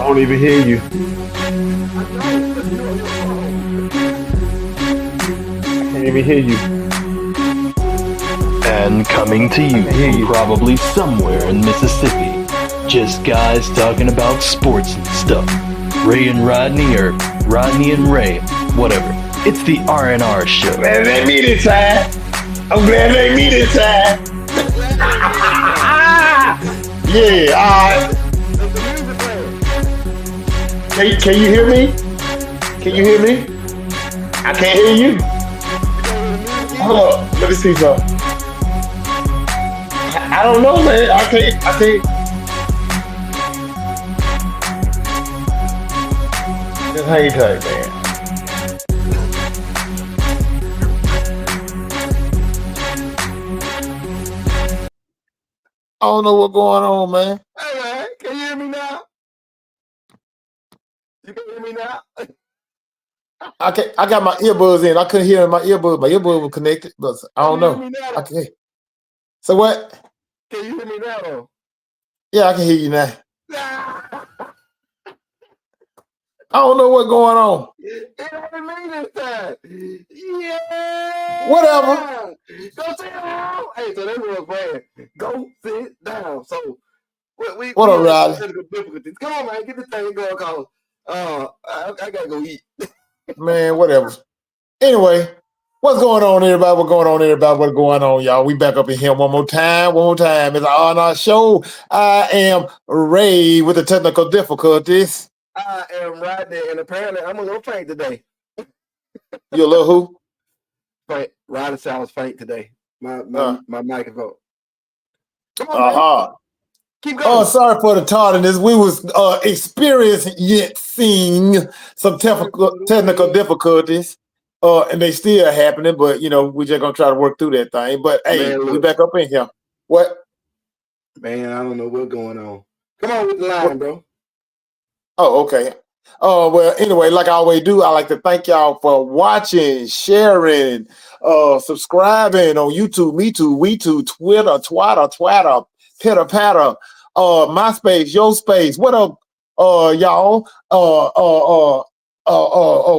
I don't even hear you. I can't even hear you. And coming to you from probably somewhere in Mississippi, just guys talking about sports and stuff. Ray and Rodney, or Rodney and Ray, whatever. It's the R&R show. Glad they meet this time. I'm glad they meet this time. Yeah, all right. Can you hear me? Can you hear me? I can't hear you. Hold up, let me see something. I don't know, man. I can't. Just hang tight, man. I don't know what's going on, man. Hey, man, can you hear me now? You can hear me now? I got my earbuds in. I couldn't hear my earbuds. My earbuds were connected, but I don't know. Can you hear me now? I can hear. So what? Can you hear me now, though? Yeah, I can hear you now. I don't know what's going on. It ain't me this time. Yeah. Whatever. Go sit down. Hey, so that's what we're playing. Go sit down. So we What up, Riley? technical difficulties. Come on, man, get this thing going, cause I gotta go eat. Man, whatever. Anyway, what's going on, everybody? What's going on, everybody? What's going on, y'all? We back up in here one more time. It's on our show. I am Ray with the technical difficulties. I am Rodney, and apparently I'm a little faint today. You a little who? Faint. Rodney said I was faint today. My microphone. Come on, man. Keep going. Oh, sorry for the tardiness. We was experiencing some technical difficulties, and they still happening. But we're just gonna try to work through that thing. But hey, man, we back up in here. What? Man, I don't know what's going on. Come on with the line, bro. Oh, okay. Well, anyway, like I always do, I like to thank y'all for watching, sharing, subscribing on YouTube, Me Too, We Too, Twitter, Twatter, Pitter Patter, MySpace, Your Space. What up, y'all?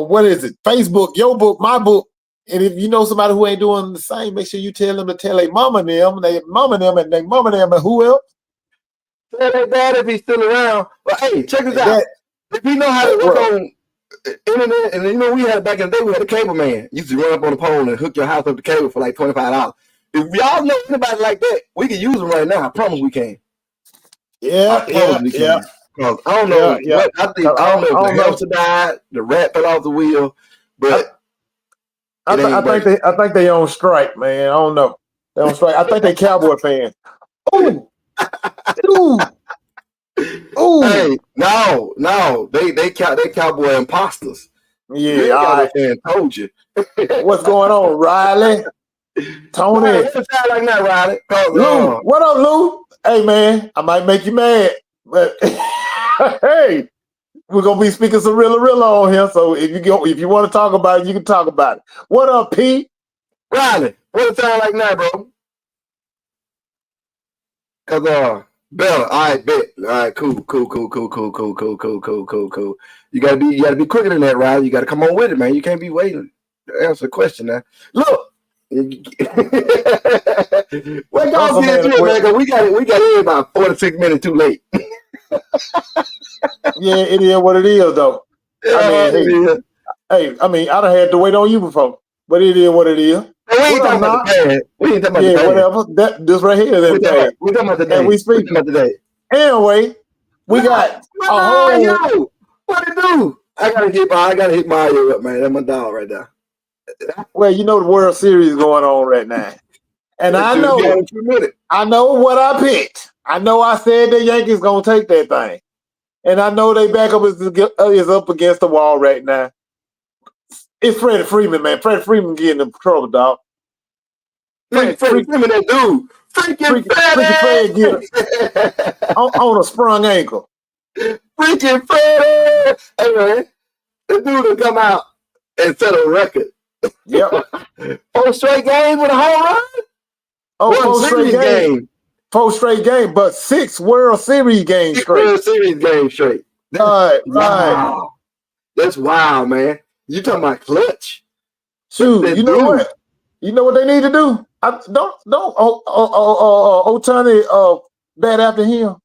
What is it? Facebook, Your Book, My Book. And if you know somebody who ain't doing the same, make sure you tell them to tell their mama and their mama and who else? Tell their dad if he's still around. But hey, check this out. If you know how to work on internet, and we had back in the day, we had a cable man. Used to run up on the pole and hook your house up to cable for like $25. If y'all know anybody like that, we can use them right now. I promise we can. Yeah. Because I don't know what I think. I don't know if the hamster died, the rat fell off the wheel, but I think they on strike, man. I don't know. They on strike. I think they Cowboy fans. Ooh. Ooh. Hey, no, they Cowboy imposters. Yeah, all right. Told you. What's going on, Riley? Tony. What sound like that, Riley? Lou, what up, Lou? Hey, man, I might make you mad, but hey, we're gonna be speaking some real on here. So if you want to talk about it, you can talk about it. What up, Pete? Riley, what it sound like now, bro? Cause Bella, all right, bet. All right, cool. You gotta be quicker than that, Riley. You gotta come on with it, man. You can't be waiting to answer the question now. Look. What y'all did to it, man? We got here about 46 minutes too late. Yeah, it is what it is, though. I mean, I done had to wait on you before, but it is what it is. We ain't talking about the past. We ain't talking about the past. Whatever. This right here is that. We talking about the day. And we speak about the day. Anyway, we got a whole. What it do? I gotta hit Mario up, man. That's my dog right now. Well, the World Series is going on right now, and I know what I picked. I know I said the Yankees gonna take that thing, and I know they backup is up against the wall right now. It's Freddie Freeman, man. Freddie Freeman getting in trouble, dog. Freddie Freeman, that dude. Freaking Fred get on a sprung ankle. Freaking Freddie! Hey, man, the dude will come out and set a record. Yep. 4 straight games with a home run? Oh, 4 straight games, but 6 World Series games straight. World Series games straight. Right. Wow. That's wild, man. You talking about clutch? Shoot, you know what? You know what they need to do? Don't Ohtani bat after him.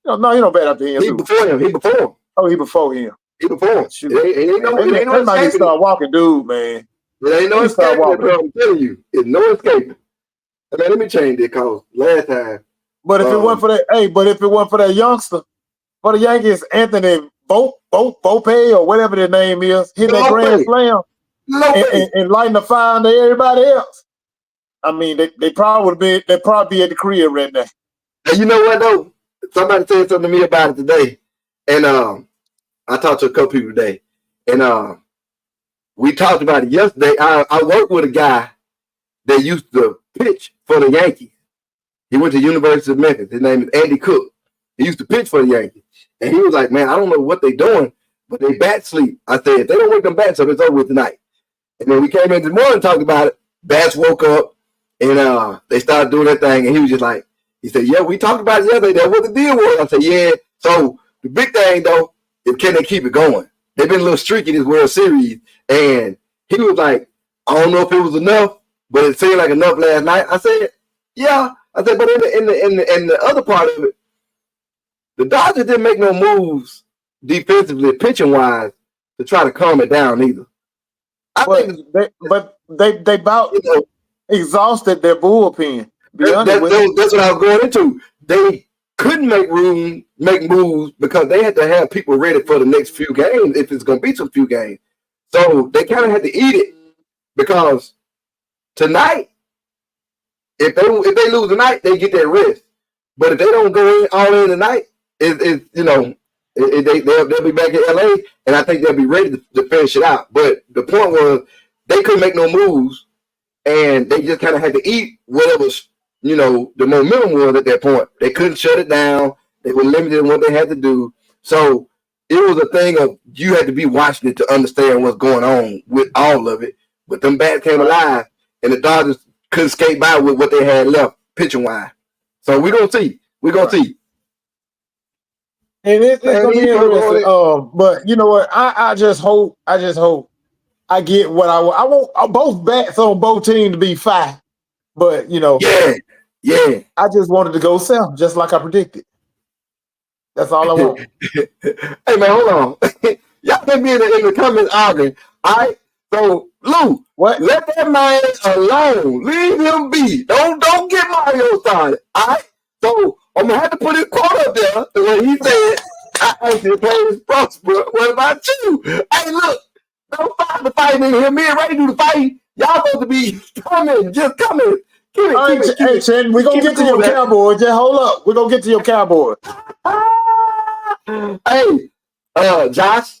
No, he don't bat after him. He before him. Oh, he before him. He before. Shoot. It ain't no escaping. Start walking, dude, man. It ain't no escaping, bro. I'm telling you, it's no escaping. I mean, let me change it, cause last time. But if it wasn't for that, youngster, for the Yankees, Anthony Volpe or whatever their name is, hit that grand slam and lighting the fire under everybody else. I mean, they probably would be at the crib right now. And you know what though? Somebody said something to me about it today, and I talked to a couple people today, and we talked about it yesterday. I worked with a guy that used to pitch for the Yankees. He went to the University of Memphis. His name is Andy Cook. He used to pitch for the Yankees. And he was like, man, I don't know what they're doing, but they bat sleep. I said, if they don't wake them bats up, it's over with tonight. And then we came in this morning and talked about it. Bats woke up, and they started doing their thing. And he was just like, he said, yeah, we talked about it yesterday. That's what the deal was. I said, yeah. So the big thing, though, is can they keep it going? They've been a little streaky this World Series. And he was like, I don't know if it was enough, but it seemed like enough last night. I said, yeah. I said, but in the other part of it, the Dodgers didn't make no moves defensively, pitching wise, to try to calm it down either. They about exhausted their bullpen. That's what I was going into. They couldn't make moves because they had to have people ready for the next few games if it's going to be some few games. So they kind of had to eat it because tonight, if they lose tonight, they get that rest. But if they don't go all in tonight, they'll be back in LA, and I think they'll be ready to finish it out. But the point was they couldn't make no moves, and they just kind of had to eat whatever the momentum was at that point. They couldn't shut it down. They were limited in what they had to do. So it was a thing of you had to be watching it to understand what's going on with all of it. But them bats came alive, and the Dodgers couldn't skate by with what they had left pitching wise. So we're gonna see. And it's gonna be interesting. But you know what? I just hope I get what I want. I want both bats on both teams to be fine. But yeah. I just wanted to go south, just like I predicted. That's all I want. Hey man, hold on. Y'all can be in the comments arguing. All right. So Lou, what? Let that man alone. Leave him be. Don't get Mario started. All right. So I'm gonna have to put his quote up there when he said, "I actually played prosper." What about you? Hey, look, don't start the fight in here. Me and Ray do the fight. Y'all supposed to be coming, just coming. Hey, Chen, we're gonna get to your Cowboys. Just hold up. We're gonna get to your Cowboys. Hey, Josh.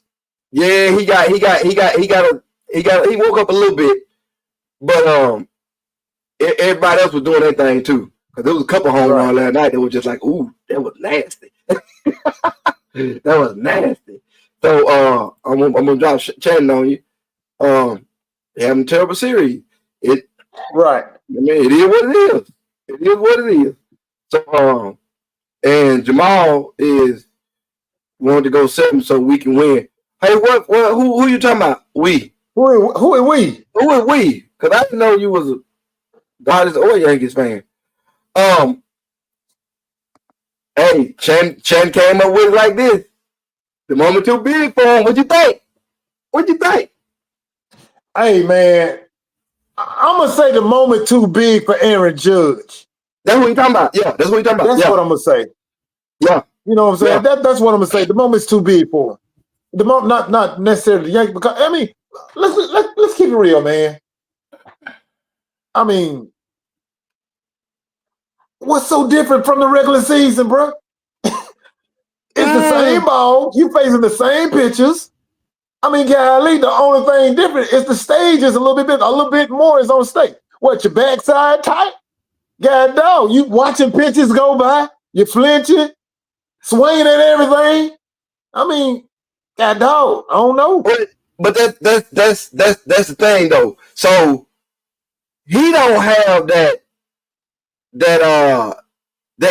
Yeah, he woke up a little bit, but everybody else was doing their thing too. Cause there was a couple home runs last night that was just like, ooh, that was nasty. That was nasty. So I'm gonna drop Shannon on you. They having a terrible series. Right. I mean, it is what it is. It is what it is. So and Jamal is wanting to go 7 so we can win. Hey, who you talking about? We. Who are we? Who are we? Because I didn't know you was a Dodgers or Yankees fan. Hey, Chen came up with it like this. The moment too big for him. What you think? Hey, man, I'm going to say the moment too big for Aaron Judge. That's what you talking about. Yeah, that's what you talking about. That's what I'm going to say. Yeah. You know what I'm saying? Yeah. That's what I'm going to say. The moment's too big for him. The moment, not necessarily the Yankees, because, I mean, let's keep it real, man. I mean, what's so different from the regular season, bro? It's the same ball. You facing the same pitchers. I mean, golly, the only thing different is the stage is a little bit more is on stake. What, your backside tight? God dog, you watching pitches go by, you flinching, swinging at everything. I mean, God dog, I don't know. But that's the thing though. So he don't have that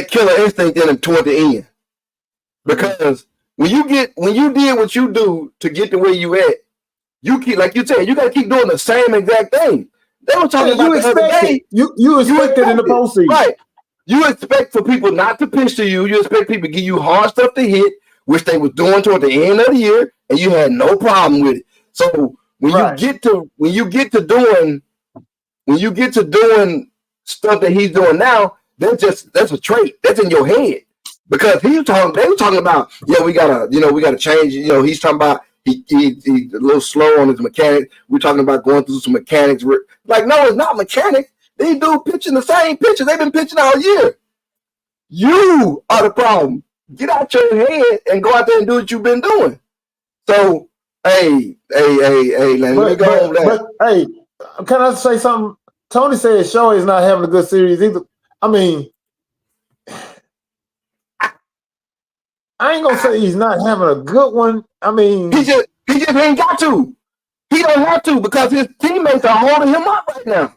killer instinct in him toward the end. Because when you did what you do to get to where you at, you keep, like you said, you gotta keep doing the same exact thing. They were talking about the other day. You expect it in the postseason. Right. You expect for people not to pitch to you. You expect people to give you hard stuff to hit, which they was doing toward the end of the year, and you had no problem with it. So when you get to doing stuff that he's doing now, that's a trait. That's in your head. Because they were talking about, we gotta change. He's talking about he's a little slow on his mechanics. We're talking about going through some mechanics. Like, no, it's not mechanics. These dudes pitching the same pitches. They've been pitching all year. You are the problem. Get out your head and go out there and do what you've been doing. So, hey, let me go over that. But hey, can I say something? Tony said Shohei is not having a good series either. I mean, I ain't gonna say he's not having a good one. I mean, he just ain't got to. He don't have to because his teammates are holding him up right now.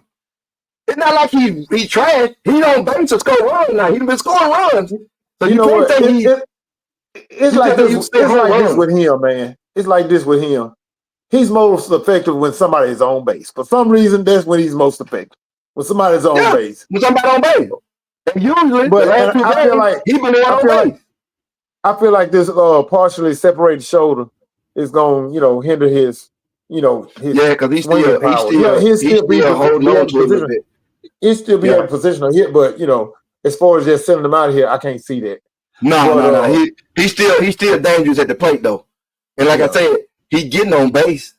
It's not like he trash. He don't base or score runs now. He's been scoring runs. So you can't say it's like this with him, man. It's like this with him. He's most effective when somebody is on base. For some reason, that's when he's most effective. When somebody's on base. When somebody's on base. And usually, I feel like he's been on base. I feel like this partially separated shoulder is going, hinder his, because he's still holding on to it a little bit. He'll still be in a position to hit, but as far as just sending him out of here, I can't see that. No. He's still dangerous at the plate though. And like I said, he getting on base.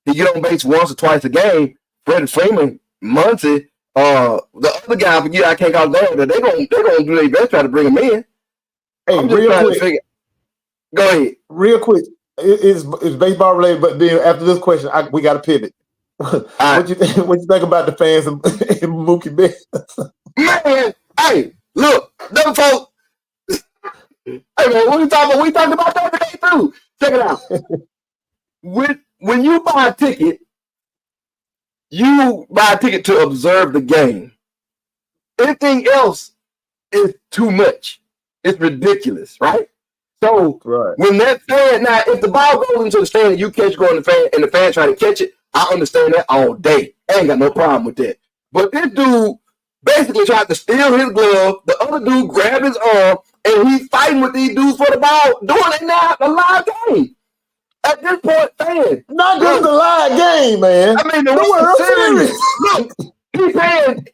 He get on base once or twice a game. Freddie Freeman, Muncy, the other guy, I can't call them. They're gonna do their best try to bring him in. Hey, real quick. Go ahead. Real quick. It's baseball related, but then after this question, we got to pivot. What you think about the fans and Mookie Betts? Man, hey, look, them folks. Hey man, what we talking about? We talked about that today too. Check it out. When you buy a ticket, you buy a ticket to observe the game. Anything else is too much. It's ridiculous, right? So when that fan, now if the ball goes into the stand and you catch going the fan and the fan try to catch it, I understand that all day. I ain't got no problem with that. But this dude basically tried to steal his glove. The other dude grabbed his arm and he's fighting with these dudes for the ball, doing it now, a live game. At this point, fan. Not just a live game, man. I mean, the World Series. Look,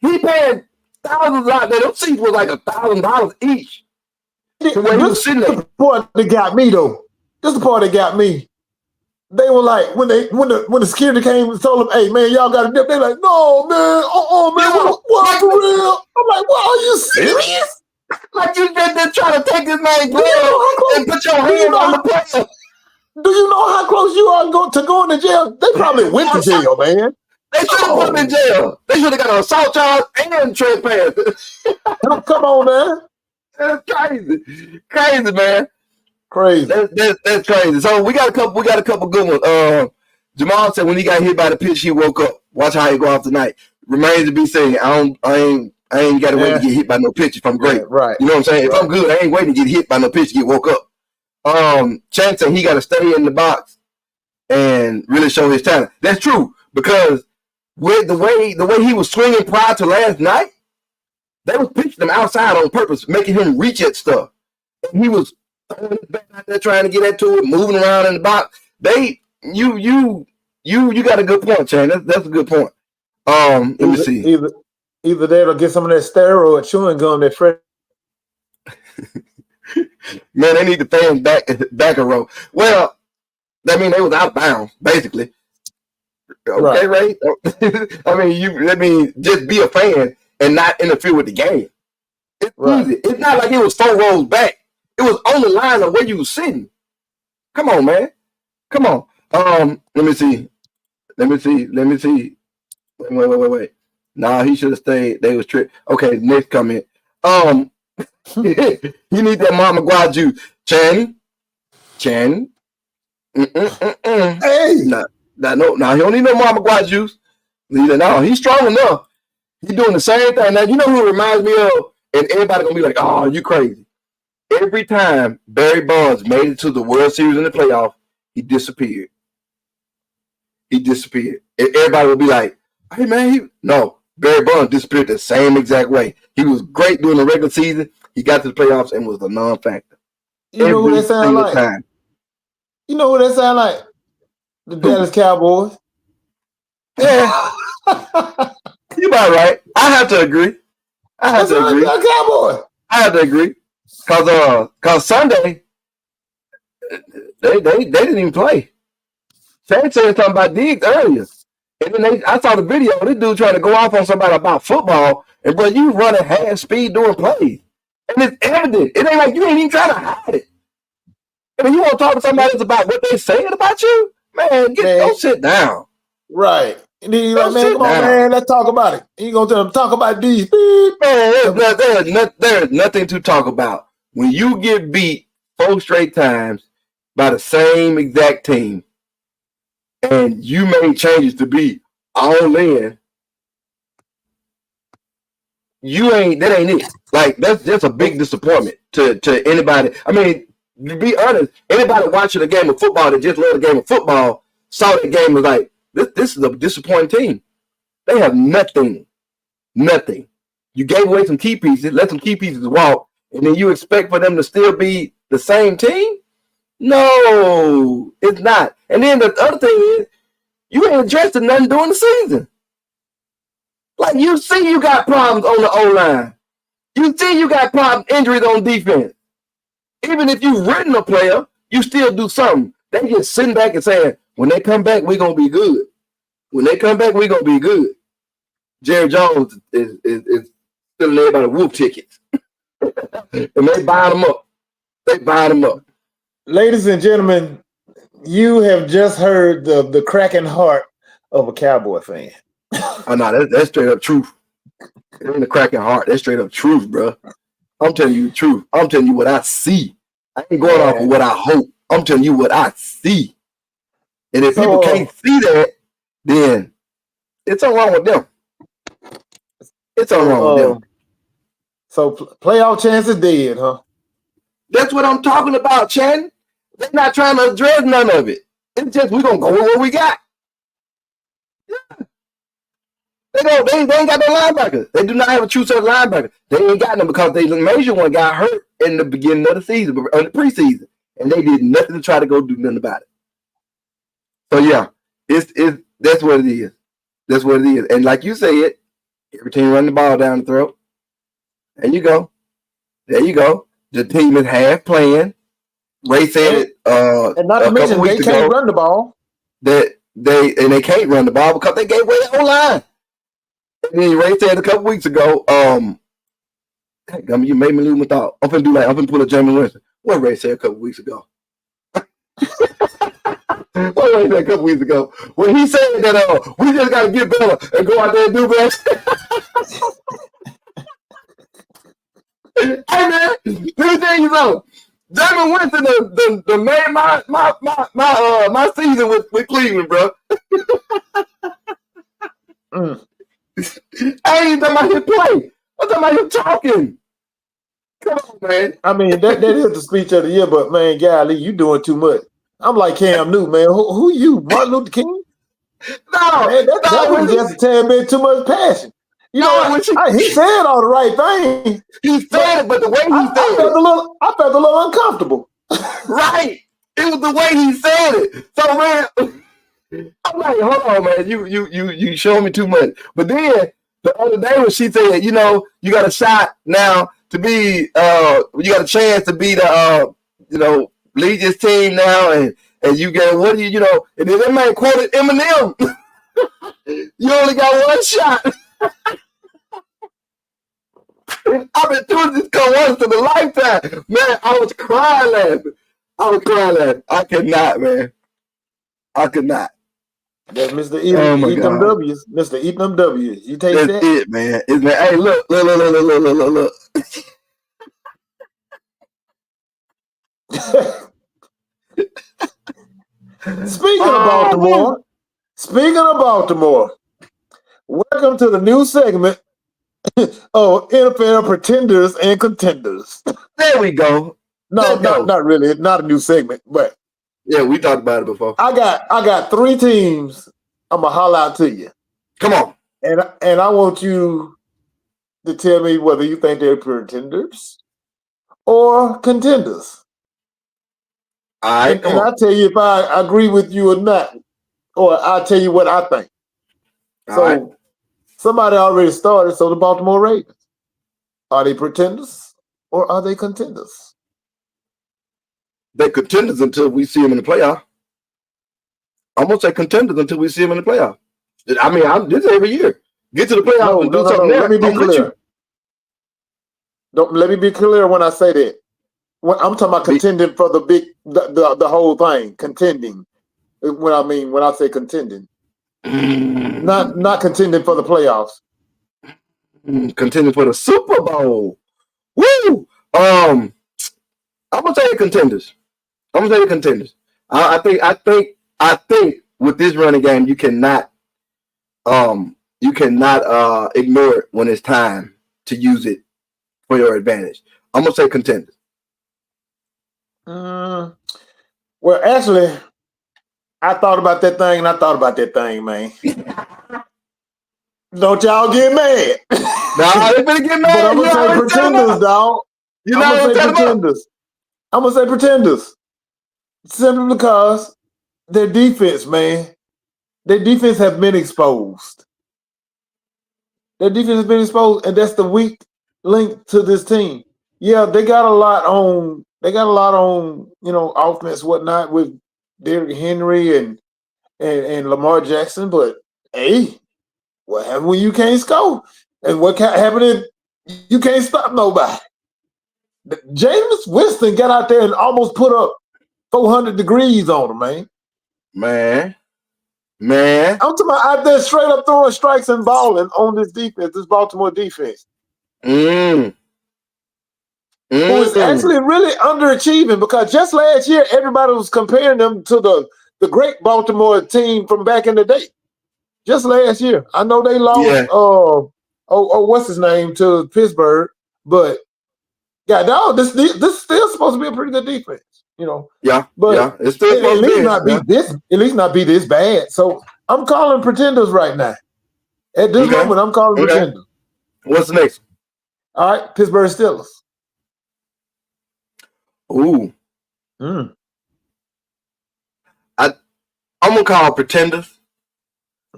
he paying thousands out there. Those seats was like $1,000 each. To where he was sitting there. The part that got me though. This is the part that got me. They were like, when the security came and told them, "Hey man, y'all got to dip," they're like, "No man, man, what for real?" I'm like, "What? Are you serious?" Like you just trying to take this man's glove and put your hand on the player. Do you know how close you are to going to jail? They probably went to jail, man. They should have put him in jail. They should have got an assault charge and trespass. Come on, man. That's crazy, man. Crazy. That's crazy. So we got a couple good ones. Jamal said when he got hit by the pitch, he woke up. Watch how he go off tonight. Remains to be seen. I ain't got to wait to get hit by no pitch if I'm great. Yeah, right. You know what I'm saying? If I'm good, I ain't waiting to get hit by no pitch to get woke up. Chance said he got to stay in the box and really show his talent. That's true because with the way he was swinging prior to last night, they was pitching him outside on purpose, making him reach at stuff. And he was throwing his back out there trying to get into it, moving around in the box. You got a good point, Chan. That's a good point. Let me see. Either that or get some of that steroid chewing gum that fresh. Man, they need the fans back a row. Well, that mean they was out of bounds, basically. Okay, Ray? I mean, just be a fan and not interfere with the game. It's easy. It's not like it was 4 rows back. It was on the line of where you was sitting. Come on, man. Come on. Let me see. Wait. Nah, he should have stayed. They was tricked. Okay, next comment. You need that Mama Guad juice. Chan. Hey. No, he don't need no Mama Guad juice. No, he's strong enough. He's doing the same thing. Now, you know who it reminds me of? And everybody gonna be like, "Oh, you crazy." every time Barry Bonds made it to the World Series in the playoff, he disappeared. He disappeared. And everybody would be like, hey, man, no. Barry Bonds disappeared the same exact way. He was great during the regular season. He got to the playoffs and was a non-factor. You know who that sound like? Time. You know who that sound like? The Dallas Cowboys. Yeah. You about right. I have to agree. I have to agree. Cause Sunday they didn't even play. Shane said something about Diggs earlier. And then I saw the video. This dude trying to go off on somebody about football, and bro, you running half speed doing plays, and it's evident. It ain't like you ain't even trying to hide it. I mean, you want to talk to somebody else about what they saying about you, man? Go sit down. Right. And then you're like, man, come on, man, let's talk about it. You gonna tell them talk about these? Man, there's nothing to talk about when you get beat 4 straight times by the same exact team. And you made changes to be all in. That ain't it. Like that's just a big disappointment to anybody. I mean, to be honest, anybody watching a game of football that just loved a game of football saw that game and was like, this is a disappointing team. They have nothing. Nothing. You gave away some key pieces, let some key pieces walk, and then you expect for them to still be the same team? No, it's not. And then the other thing is, you ain't addressing nothing during the season. Like, you see you got problems on the O-line. You see you got problems, injuries on defense. Even if you've written a player, you still do something. They just sitting back and saying, when they come back, we're going to be good. When they come back, we're going to be good. Jerry Jones is still there by the Wolf tickets. And they buying them up. Ladies and gentlemen, you have just heard the cracking heart of a Cowboy fan. Oh, no, that's straight up truth. It ain't a cracking heart. That's straight up truth, bro. I'm telling you the truth. I'm telling you what I see. I ain't going off of what I hope. I'm telling you what I see. And if people can't see that, then it's all wrong with them. It's all wrong with them. So playoff chances dead, huh? That's what I'm talking about, Chan. They're not trying to address none of it. It's just we're gonna go with what we got. Yeah. They ain't got no linebackers. They do not have a true set of linebackers. They ain't got them because the major one got hurt in the beginning of the season, in the preseason, and they did nothing to try to go do nothing about it. So yeah, that's what it is. That's what it is. And like you said, every team run the ball down the throat. There you go. The team is half playing. Ray said it and not to mention they can't run the ball. They can't run the ball because they gave away the whole line. And then Ray said a couple weeks ago, you made me lose my thought. I'm finna pull a Jamie Winston. What Ray said a couple weeks ago? What Ray said a couple weeks ago? When he said that we just gotta get better and go out there and do better. Hey man, let me tell you something. Jamie Winston the made my season with Cleveland, bro. I ain't talking about his play. I'm talking about him talking. Come on, man. I mean, that is the speech of the year, but man, golly, you doing too much. I'm like Cam Newton, man. Who you, Martin Luther King? No, man, that was just a tad bit too much passion. You know, he said all the right things. He said it, but the way he said it, I felt a little uncomfortable. Right. It was the way he said it. So man, I'm like, hold on, man. You showing me too much. But then the other day when she said, you know, you got a shot now to be you got a chance to be the lead this team now and you get and then that man quoted Eminem. You only got one shot. I've been doing this once in a lifetime. Man, I was crying laughing. I could not, man. I could not. That's Mr. Eat them W's. Mr. Eat them W's. You take that? That's it, man. Hey, look. Speaking of Baltimore, welcome to the new segment. Oh, NFL pretenders and contenders. There we go. No, not really. Not a new segment, but yeah, we talked about it before. I got 3 teams. I'm gonna holler out to you. Come on. And I want you to tell me whether you think they're pretenders or contenders. All right. And I'll tell you if I agree with you or not, or I'll tell you what I think. So somebody already started. So the Baltimore Ravens, are they pretenders or are they contenders? They're contenders until we see them in the playoff. I'm gonna say contenders until we see them in the playoff. I mean, this is every year. Get to the playoff and do something. Let me be clear. Let me be clear when I say that. I'm talking about contending for the whole thing. Contending. When I say contending, not contending for the playoffs. Contending for the Super Bowl. Woo! I'm gonna say contenders. I think with this running game, you cannot ignore it when it's time to use it for your advantage. I'm gonna say contenders. Well, actually, I thought about that thing, man. Don't y'all get mad? No, they better get mad. But I'm gonna say pretenders, dog. I'm gonna say pretenders. Simply because their defense, man. Their defense has been exposed. And that's the weak link to this team. Yeah, they got a lot on. Offense, whatnot, with Derrick Henry and Lamar Jackson. But hey, what happened when you can't score? And what happened if you can't stop nobody? Jameis Winston got out there and almost put up 400 degrees on him, man. I'm talking about out there straight up throwing strikes and balling on this defense, this Baltimore defense. Who is actually really underachieving, because just last year everybody was comparing them to the great Baltimore team from back in the day. Just last year, I know they lost. What's his name, to Pittsburgh, but this is still supposed to be a pretty good defense, Yeah, but it's still at least not be this bad. So I'm calling pretenders right now. At this moment, I'm calling pretenders. What's the next? All right, Pittsburgh Steelers. Ooh. I'm gonna call pretenders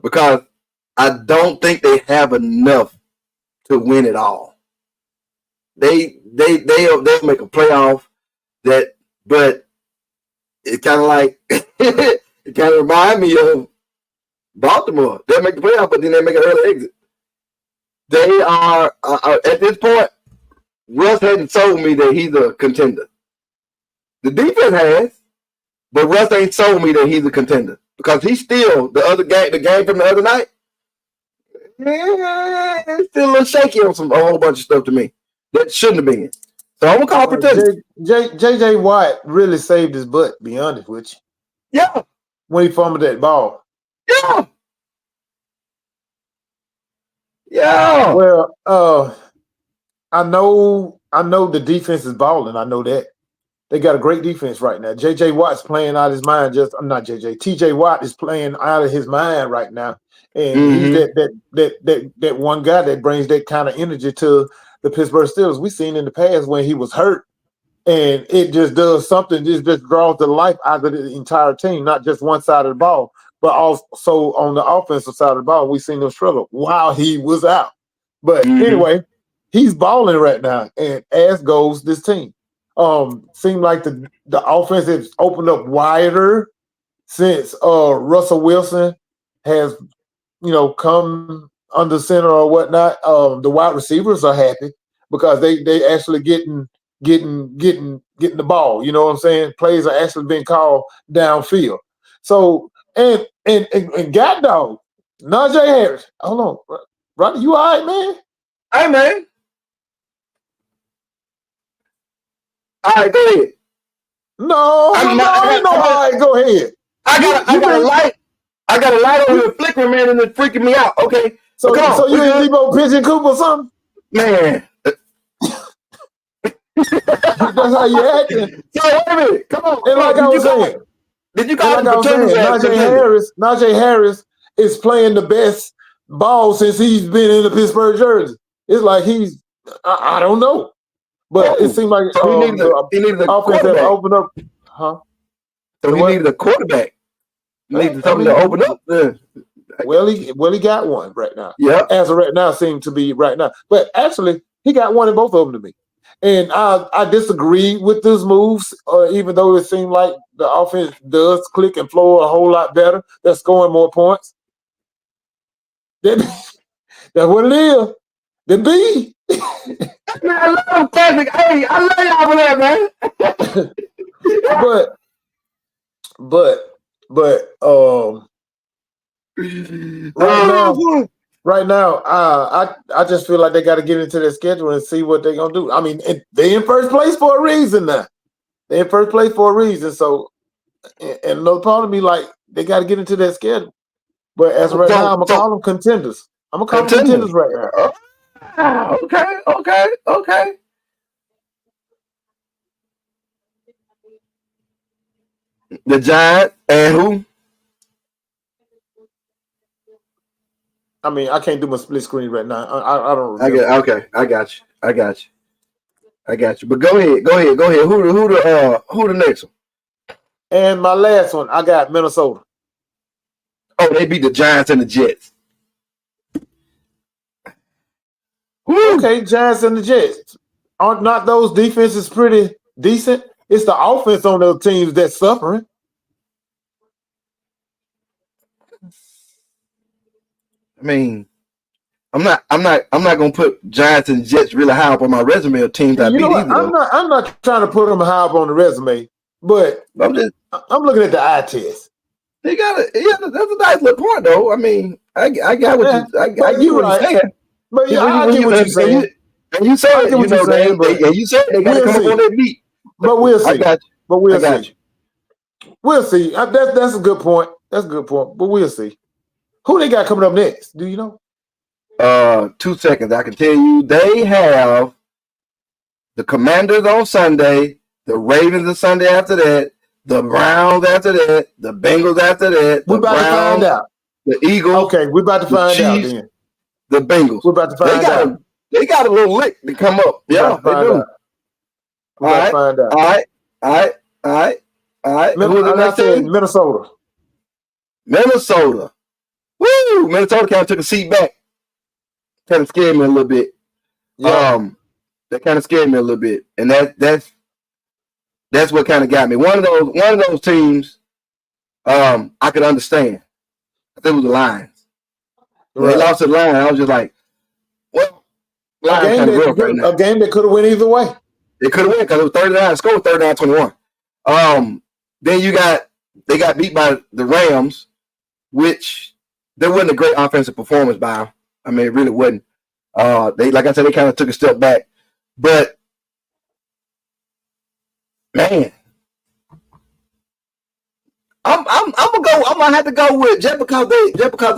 because I don't think they have enough to win it all. They'll make a playoff, but it kind of like it kind of remind me of Baltimore. They'll make the playoff, but then they make an early exit. They are at this point. Russ hadn't told me that he's a contender. The defense has, but Russ ain't told me that he's a contender, because he's still the game from the other night. It's still a little shaky on a whole bunch of stuff to me that shouldn't have been. So I'm gonna call pretender. JJ Watt really saved his butt, be honest with you. Yeah. When he fumbled that ball. Yeah. Yeah. Well, I know the defense is balling. I know that. They got a great defense right now. J.J. Watt's playing out of his mind. T.J. Watt is playing out of his mind right now. And he's that one guy that brings that kind of energy to the Pittsburgh Steelers. We've seen in the past when he was hurt, and it just does something. It just draws the life out of the entire team, not just one side of the ball, but also on the offensive side of the ball. We've seen them struggle while he was out. But anyway, he's balling right now, and as goes this team. Seemed like the offense has opened up wider since Russell Wilson has, come under center or whatnot. The wide receivers are happy because they actually getting the ball. You know what I'm saying? Plays are actually being called downfield. So and God dog, Najee Harris. Hold on, Rodney, you all right, man? Hey, man. All right, go ahead. No, all right, go ahead. I got a light on here flickering, man, and it's freaking me out. Okay, so you ain't Debo Pigeon Cooper or something? Man, That's how you acting. So wait a minute, come on. And like I was saying, Najee Harris is playing the best ball since he's been in the Pittsburgh jersey. It's like I don't know, but it seemed like he needed a offense that opened up, huh? So he needed a quarterback. He needed something to open up. Well, he got one right now. Yeah, as of right now, seems to be right now. But actually, he got one in both of them to me. And I disagree with those moves, even though it seemed like the offense does click and flow a whole lot better. They're scoring more points. That's what it is. The B. Man, I love classic. Hey, I love y'all for that, man. Right now, I just feel like they got to get into their schedule and see what they're gonna do. I mean, they in first place for a reason now. They in first place for a reason. So, and another part of me like they got to get into their schedule. But as of right now, I'm gonna call them contenders. I'm gonna call them contenders right now. Okay. The Giants and who? I mean, I can't do my split screen right now. I don't remember. I got you. But go ahead. Who the next one? And my last one, I got Minnesota. Oh, they beat the Giants and the Jets. Okay, Giants and the Jets. Aren't not those defenses pretty decent? It's the offense on those teams that's suffering. I mean, I'm not gonna put Giants and Jets really high up on my resume of teams I beat either. I'm not trying to put them high up on the resume, but I'm looking at the eye test. That's a nice little point though. I mean, I got what I get what you're saying. But yeah, I get what you're saying. And you said you know and you said they gotta come up on their feet. But we'll see. I got you. But we'll see. We'll see. That's a good point. That's a good point. But we'll see. Who they got coming up next? Do you know? 2 seconds. I can tell you they have the Commanders on Sunday, the Ravens on Sunday after that, the Browns after that, the Bengals after that, we're about to find out. The Eagles. Okay, we're about to find out then. The Bengals. We're about to find out. They got a little lick to come up. Yeah, they do. All right. I said Minnesota. Woo! Minnesota kind of took a seat back. Kind of scared me a little bit. Yeah. That kind of scared me a little bit, and that's what kind of got me. One of those teams, I could understand. I think it was the Lions. When they lost the Lions, I was just like, well, a game that could have went either way. It could have went because it was 39. Score was 39-21. Then they got beat by the Rams, which there wasn't a great offensive performance by them. I mean, it really wasn't. They, like I said, they kind of took a step back. But man, I'm gonna have to go with just because of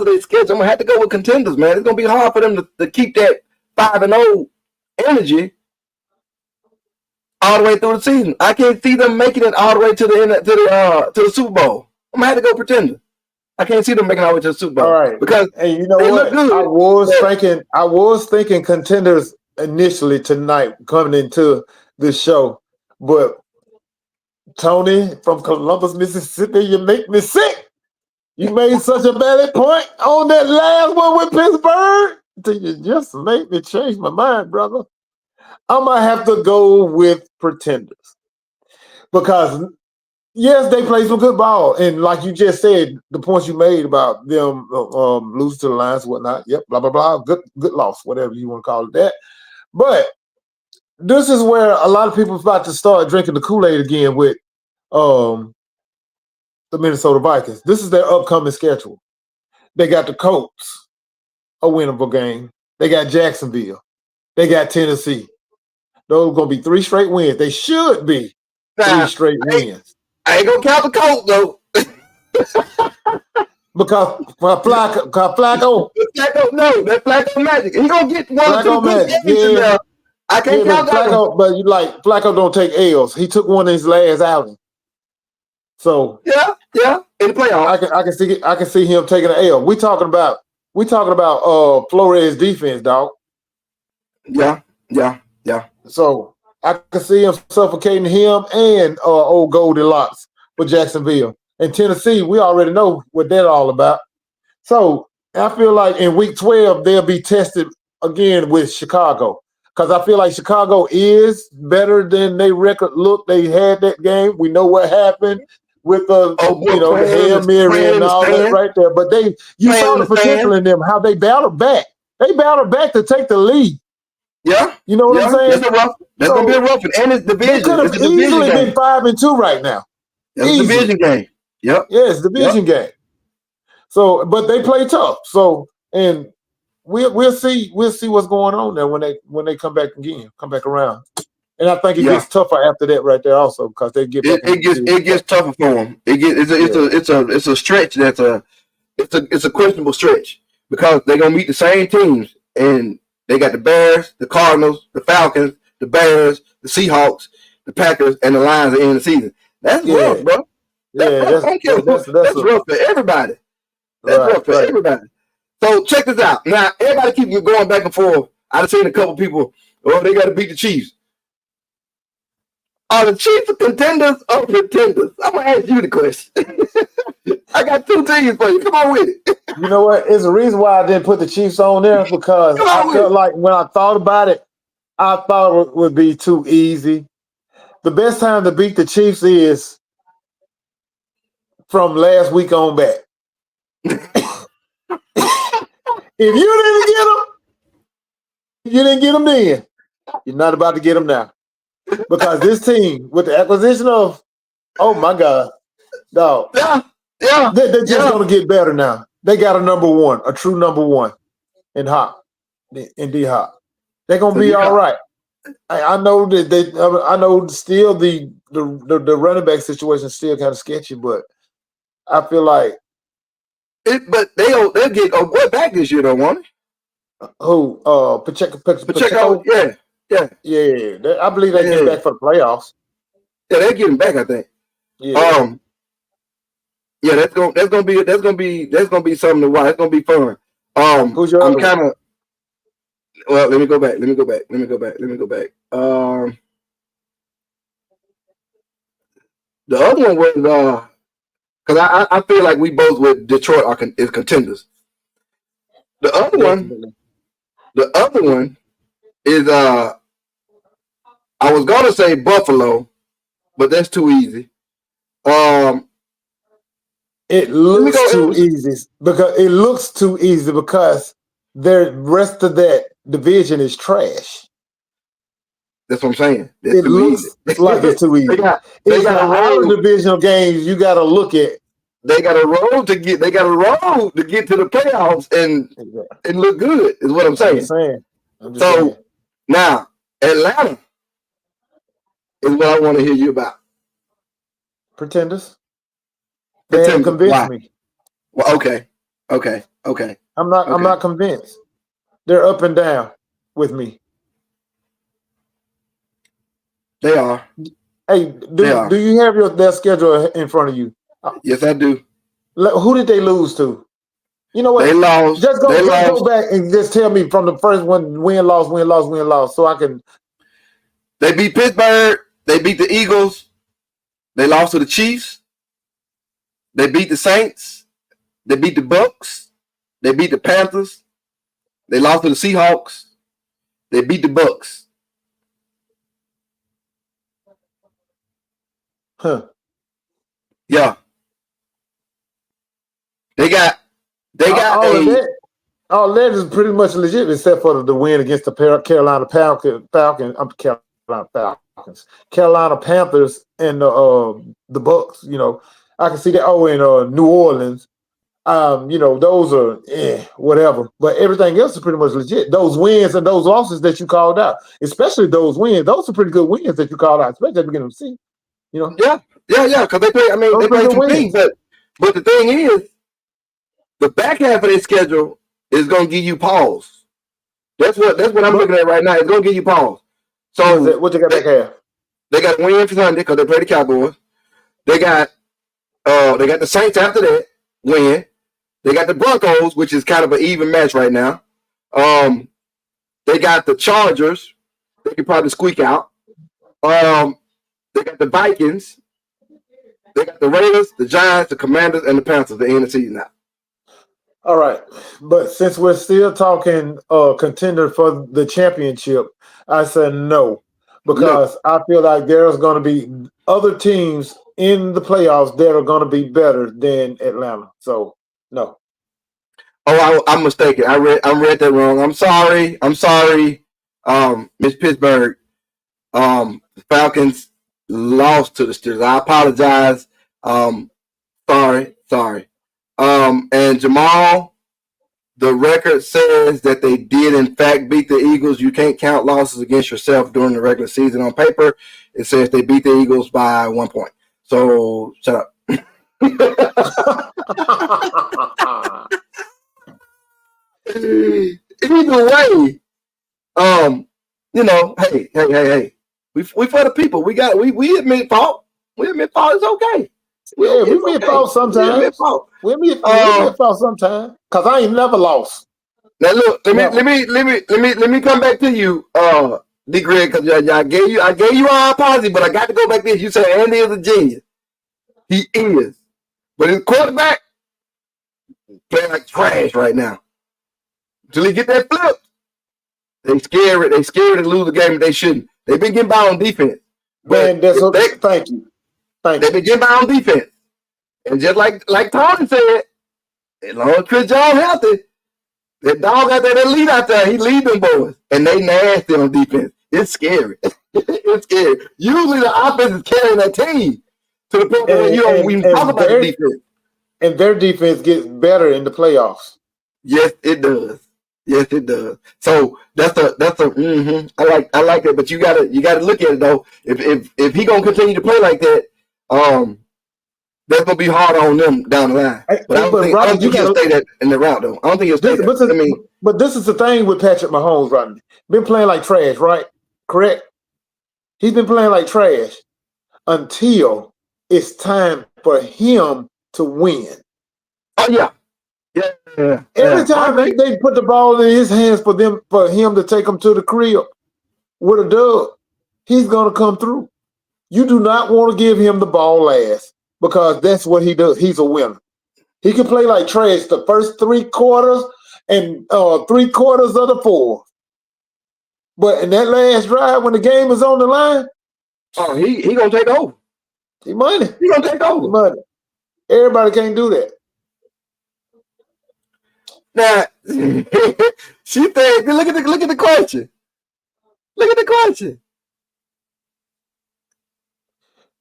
their schedule. I'm gonna have to go with contenders, man. It's gonna be hard for them to keep that 5-0 energy all the way through the season. I can't see them making it all the way to the Super Bowl. I'm gonna have to go pretender. I can't see them making all the way to the Super Bowl. All right, because you know what? I was thinking contenders initially tonight coming into this show, but Tony from Columbus, Mississippi, you make me sick. You made such a valid point on that last one with Pittsburgh. You just made me change my mind, brother. I'm gonna have to go with pretenders because yes, they play some good ball, and like you just said, the points you made about them losing to the Lions, whatnot. Yep, blah blah blah. Good loss, whatever you want to call it that. But this is where a lot of people are about to start drinking the Kool-Aid again with the Minnesota Vikings. This is their upcoming schedule. They got the Colts, a winnable game. They got Jacksonville. They got Tennessee. Those are going to be 3 straight wins. They should be 3 straight wins. I ain't going to count the Colts, though. Because Flacco. No, that Flacco magic. He's going to get one or two good games in there. I can't count that Flacco, but Flacco don't take L's. He took one in his last outing. So yeah, in the playoffs. I can see him taking an L. We talking about Flores defense, dog. Yeah. So I can see him suffocating him and old Goldilocks for Jacksonville. And Tennessee, we already know what they're all about. So I feel like in week 12, they'll be tested again with Chicago. Because I feel like Chicago is better than they record look. They had that game. We know what happened with the Hail Mary and all that right there. But you saw the potential in them, how they battled back. They battled back to take the lead. Yeah. You know what I'm saying? That's going to be a rough one. And it's division. It could have easily been 5-2 right now. It's a division game. Yep. Yeah, it's a division game. So, but they play tough. So, and we'll see what's going on there when they come back around. And I think it gets tougher after that right there also because they get back. It gets tougher for them. It's a stretch it's a questionable stretch because they're gonna meet the same teams and they got the Bears, the Cardinals, the Falcons, the Bears, the Seahawks, the Packers, and the Lions at the end of the season. That's rough, bro. That's rough for everybody. That's rough for everybody. So check this out. Now everybody keep going back and forth. I've seen a couple people. They got to beat the Chiefs. Are the Chiefs contenders or pretenders? I'm gonna ask you the question. I got 2 teams for you. Come on with it. You know what? It's the reason why I didn't put the Chiefs on there because I felt like when I thought about it, I thought it would be too easy. The best time to beat the Chiefs is from last week on back. If you didn't get them then, you're not about to get them now. Because this team, with the acquisition of, oh my God, dog, they're just going to get better now. They got a true number one in D-Hop. They're going to be all right. I know that I know still the running back situation is still kind of sketchy, but I feel like but they'll get a boy back this year, don't want it? Who? Pacheco? Yeah. I believe they get back for the playoffs. Yeah, they're getting back, I think. Yeah. That's gonna be something to watch. It's gonna be fun. Who's your I'm kind of. Well, let me go back. The other one was because I feel like we both with Detroit is contenders. The other one is I was gonna say Buffalo, but that's too easy. It looks too easy because the rest of that division is trash. That's what I'm saying. It looks like it's too easy. They got a lot of divisional games you got to look at. They got a road to get. They got a road to get to the playoffs and look good. Is what I'm saying. I'm just saying. Now Atlanta is what I want to hear you about. Pretenders. They haven't convinced me. Well, okay. I'm not convinced. They're up and down with me. They are. Hey, do you have their schedule in front of you? Yes, I do. Who did they lose to? You know what? They lost. Just go back and just tell me from the first one, win, loss, so I can. They beat Pittsburgh. They beat the Eagles. They lost to the Chiefs. They beat the Saints. They beat the Bucks. They beat the Panthers. They lost to the Seahawks. They beat the Bucks. Huh. Yeah. They got all that is pretty much legit except for the win against the Carolina Panthers and the Bucks. You know, I can see that. Oh, in New Orleans, those are whatever. But everything else is pretty much legit. Those wins and those losses that you called out, especially those wins, those are pretty good wins that you called out, especially at the beginning of the season. You know? Yeah. Because they play. I mean, they play some things, but the thing is, the back half of their schedule is going to give you pause. That's what I'm looking at right now. It's going to give you pause. So what you got back here? They got a win for Sunday because they play the Cowboys. They got the Saints after that win. They got the Broncos, which is kind of an even match right now. They got the Chargers. They could probably squeak out. They got the Vikings. They got the Raiders, the Giants, the Commanders, and the Panthers. The end of the season now. All right, but since we're still talking contender for the championship, I said no because I feel like there's going to be other teams in the playoffs that are going to be better than Atlanta. So no. Oh, I'm mistaken. I read that wrong. I'm sorry. Miss Pittsburgh. The Falcons lost to the Steelers. I apologize. Sorry. And Jamal, the record says that they did in fact beat the Eagles. You can't count losses against yourself during the regular season. On paper, it says they beat the Eagles by 1 point. So shut up. Either way, hey. We for the people. We admit fault. We admit fault. It's okay. We admit fault sometimes. We admit fault sometimes. Cause I ain't never lost. Now look, let me come back to you, D. Greg, because I gave you our apology, but I got to go back there. You said Andy is a genius. He is, but his quarterback playing like trash right now. Until he get that flip, they scared to lose the game. They shouldn't. They've been getting by on defense. Man, thank you. They've been getting by on defense. And just like Tony said, as long as Chris Jones healthy, that dog out there, that lead out there, he lead them boys. And they nasty on defense. It's scary. It's scary. Usually the offense is carrying that team to the point where we talk about the defense. And their defense gets better in the playoffs. Yes, it does. So that's a I like it, but you gotta look at it though. If he gonna continue to play like that, that's gonna be hard on them down the line. But I don't think he'll stay that in the route though. I don't think he'll stay that. But this is the thing with Patrick Mahomes, Rodney. Been playing like trash, right? Correct? He's been playing like trash until it's time for him to win. Oh yeah. Every time they put the ball in his hands for him to take them to the crib with a dub, he's gonna come through. You do not want to give him the ball last because that's what he does. He's a winner. He can play like trash the first 3 quarters and 3 quarters of the fourth. But in that last drive, when the game is on the line, he gonna take over. He money. He gonna take over. Money. Everybody can't do that. Now, she said, look at the question. Look at the question.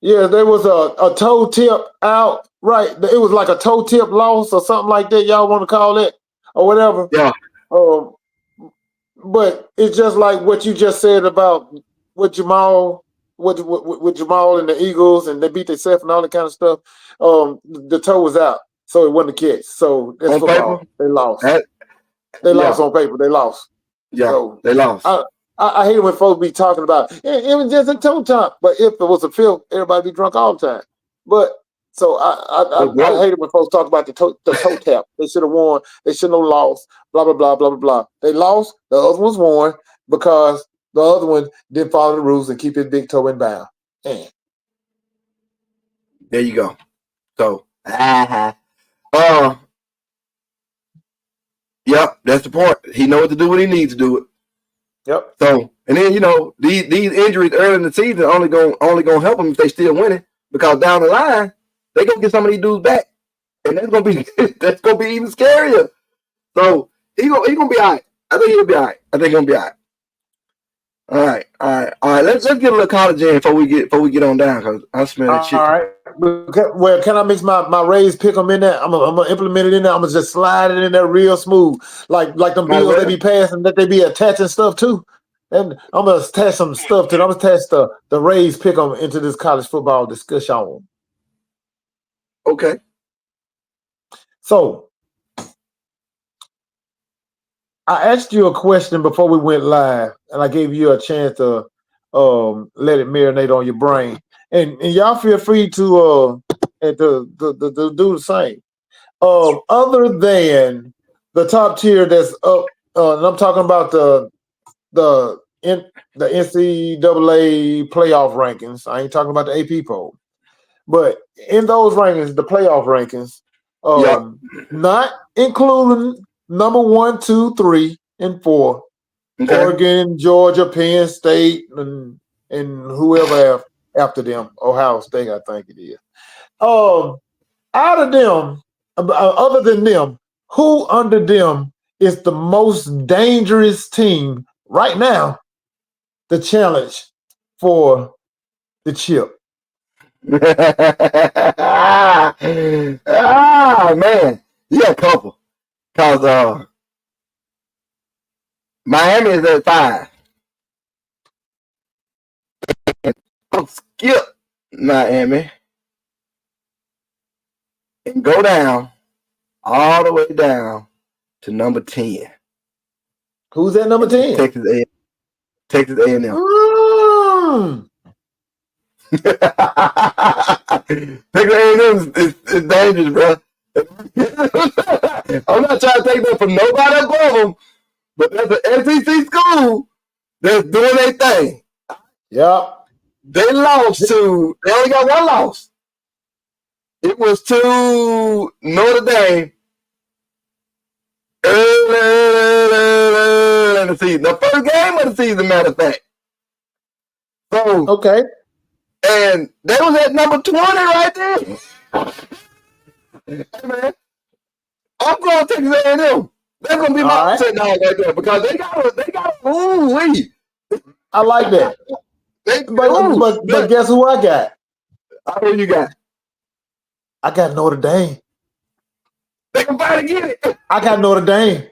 Yeah, there was a toe tip out, right? It was like a toe tip loss or something like that. Y'all want to call it or whatever. Yeah. But it's just like what you just said about with Jamal, with Jamal and the Eagles, and they beat themselves and all that kind of stuff. The toe was out. So it wasn't a catch. So that's football. Paper? They lost. They lost on paper. They lost. Yeah, so they lost. I hate it when folks be talking about it was just a toe top. But if it was a field, everybody be drunk all the time. But so I hate it when folks talk about the toe tap. They should have won. They shouldn't have lost. Blah blah blah blah blah blah. They lost. The other one's won because the other one didn't follow the rules and keep his big toe in bound. Man. There you go. So yep, that's the point. He knows to do what he needs to do it. Yep. So, and then these injuries early in the season only gonna help them if they still winning, because down the line they gonna get some of these dudes back, and that's gonna be even scarier. So he gonna be all right. I think he'll be all right. All right. Let's get a little college in before we get on down, because I smell that shit. All right. Well, can I mix my Rays pick them in there? I'm gonna implement it in there. I'm gonna just slide it in there real smooth, like them bills they be passing that they be attaching stuff to. And I'm gonna attach some stuff to them. I'm gonna attach the Rays pick them into this college football discussion. Okay. So I asked you a question before we went live, and I gave you a chance to let it marinate on your brain. And y'all feel free to do the same. Other than the top tier that's up, and I'm talking about the NCAA playoff rankings. I ain't talking about the AP poll, but in those rankings, the playoff rankings, not including number 1, 2, 3, and 4, Oregon, Georgia, Penn State, and whoever after them, Ohio State, I think it is. Out of them, other than them, who under them is the most dangerous team right now? The challenge for the chip. Man, you got a couple. Cause Miami is at 5. I'll skip Miami and go down all the way down to number 10. Who's at number 10? Texas A&M. Texas A&M. Texas A&M is dangerous, bro. I'm not trying to take that from nobody above them, but that's an SEC school that's doing their thing. Yep. They only got one loss. It was to Notre Dame early in the season. The first game of the season, matter of fact. So, okay. And they was at number 20 right there. Hey, man, I'm going to Texas A&M. That's going to be my upset dog right there because they got ooh-wee. I like that. But guess who I got? Who you got? I got Notre Dame. They can finally get it. I got Notre Dame.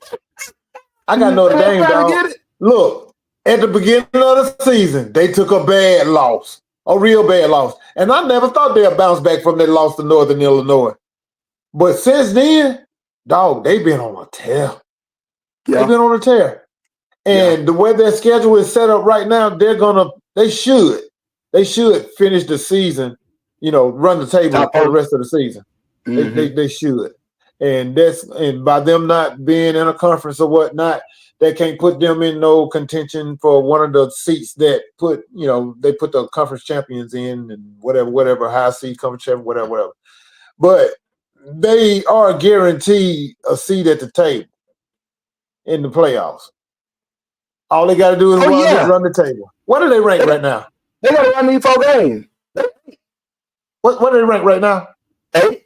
Dog. Look, at the beginning of the season, they took a bad loss, a real bad loss. And I never thought they'd bounce back from that loss to Northern Illinois. But since then, dog, they've been on a tear. Yeah. They've been on a tear. And the way their schedule is set up right now, they should finish the season, run the table for the rest of the season. Mm-hmm. They should. And by them not being in a conference or whatnot, they can't put them in no contention for one of the seats that they put the conference champions in and whatever, high seed conference champion, whatever. But they are guaranteed a seat at the table in the playoffs. All they got to do is run the table. What are they ranked right now? They got to run these 4 games. What are they ranked right now? 8.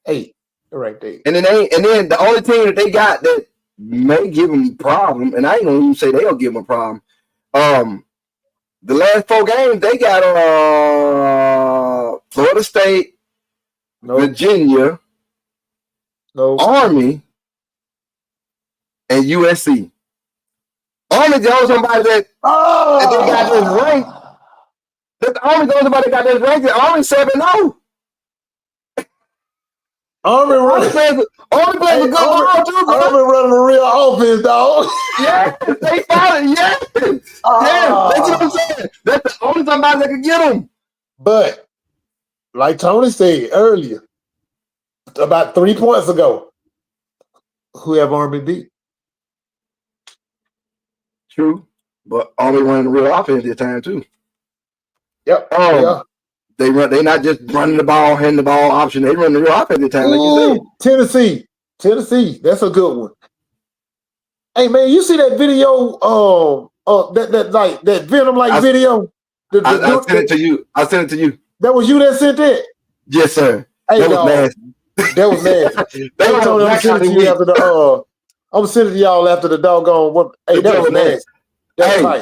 They're ranked 8. And then the only team that they got that may give them a problem, and I ain't gonna even say they'll give them a problem. The last 4 games they got Florida State, Virginia, Army, and USC. Army the only somebody that they got this ranked. That's the only somebody that got this ranked. Army 7-0. Army running a good ball too, bro. Army running a real offense, dog. Yeah, they found it. Yeah, that's what I'm saying. That's the only somebody that can get them. But like Tony said earlier, about 3 points ago, who have Army beat? True, but Army running a real offense this time too. Yep. They not just running the ball, handing the ball option. They run the real offense this time, like you said. Tennessee, that's a good one. Hey man, you see that video? That Venom video. I sent it to you. That was you that sent it? Yes, sir. Hey, that was nasty. That was nasty. I'm sending it to y'all after the doggone. Hey, that was nasty.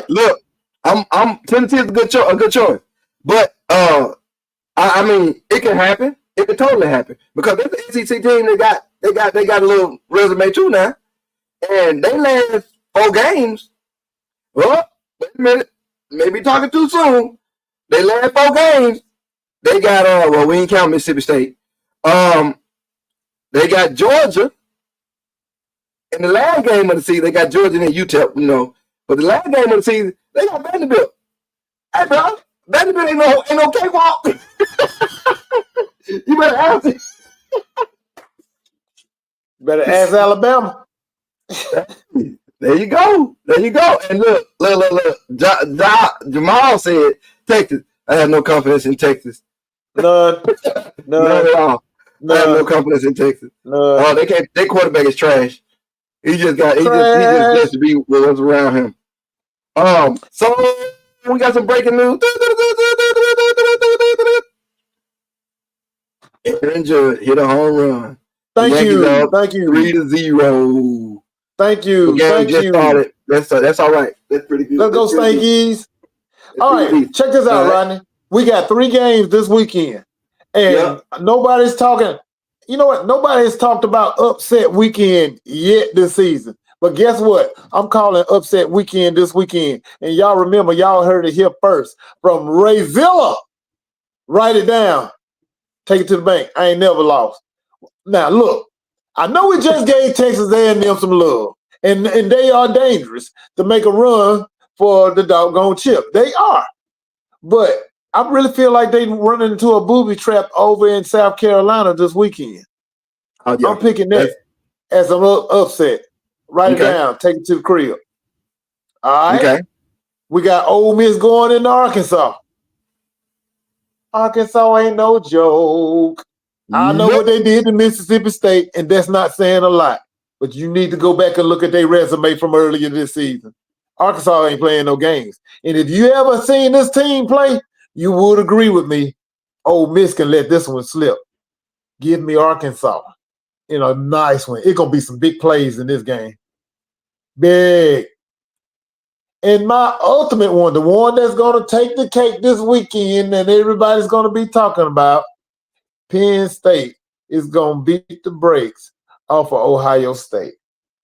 Look, I'm Tennessee is a good choice, but I mean, it can happen. It can totally happen because that's the SEC team. They got a little resume too now, and they last 4 games. Well, wait a minute, maybe talking too soon. They last 4 games. They got we ain't count Mississippi State. They got Georgia. In the last game of the season, they got Georgia and UTEP. But the last game of the season, they got Vanderbilt. Hey, bro, Vanderbilt ain't no cakewalk. You better ask it. Better ask Alabama. There you go. And look. Jamal said Texas. I have no confidence in Texas. None at all. I have no confidence in Texas. Oh, they can't. Their quarterback is trash. He just gets to be with what's around him. So we got some breaking news. Aaron Judge hit a home run. Thank you. 3-0. Thank you. Started. That's all right. That's pretty good. Let's go, Stankies. All right, check this out, Rodney. We got 3 games this weekend, and nobody's talking. You know what? Nobody has talked about upset weekend yet this season. But guess what? I'm calling upset weekend this weekend. And y'all remember, y'all heard it here first from Ray Zilla. Write it down. Take it to the bank. I ain't never lost. Now, look, I know we just gave Texas A&M some love. And they are dangerous to make a run for the doggone chip. They are. But I really feel like they running into a booby trap over in South Carolina this weekend. I'm picking that as an upset. Write it down. Take it to the crib. All right. Okay. We got Ole Miss going into Arkansas. Arkansas ain't no joke. I know what they did to Mississippi State, and that's not saying a lot. But you need to go back and look at their resume from earlier this season. Arkansas ain't playing no games. And if you ever seen this team play, you would agree with me. Ole Miss can let this one slip. Give me Arkansas. You know, nice one. It's going to be some big plays in this game. Big. And my ultimate one, the one that's going to take the cake this weekend and everybody's going to be talking about, Penn State is going to beat the brakes off of Ohio State.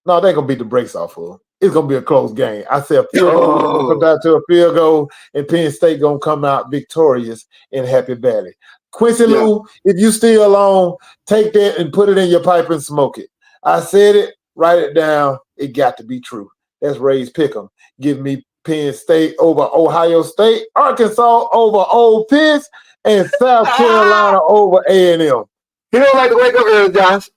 No, they're going to beat the brakes off of them. It's going to be a close game. I said a field goal is going to come down to a field goal, and Penn State going to come out victorious in Happy Valley. Quincy Lou, if you still on, take that and put it in your pipe and smoke it. I said it, write it down. It got to be true. That's Ray's Pick'em. Give me Penn State over Ohio State, Arkansas over Ole Miss, and South Carolina over A&M. You don't like to wake up early, Josh.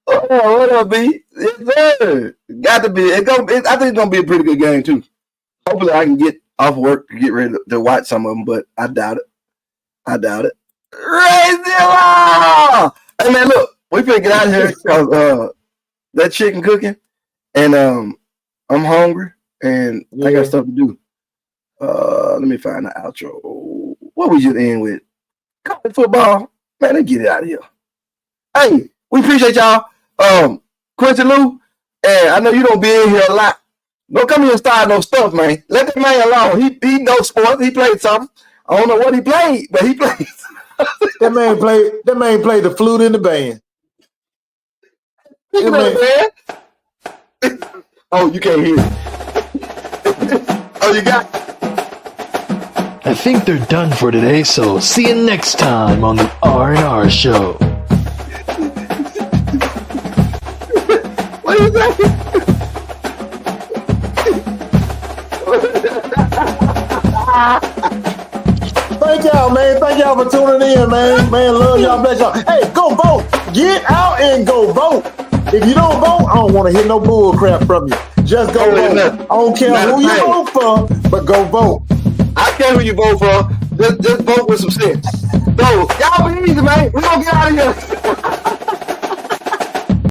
Oh, what up, B? Yes, sir. Got to be. I think it's gonna be a pretty good game too. Hopefully, I can get off work to get ready to watch some of them, but I doubt it. Ray Zilla! Hey man, look, we finna get out of here because that chicken cooking, and I'm hungry and I got stuff to do. Let me find the outro. What we just end with? College football, man. Let's get it out of here. Hey, we appreciate y'all. Quincy Lou, and I know you don't be in here a lot. Don't come here and start no stuff, man. Let that man alone. He knows sports. He played something. I don't know what he played, but he played. That man played the flute in the band. Oh, you can't hear it. Oh, you got it. I think they're done for today, so see you next time on the R&R Show. What is that? Thank y'all, man. Thank y'all for tuning in, man. Man, love y'all. Bless y'all. Hey, go vote. Get out and go vote. If you don't vote, I don't want to hear no bull crap from you. Just go vote. I don't care who you vote for, but go vote. I care who you vote for. Just vote with some sense. So, y'all be easy, man. We're going to get out of here.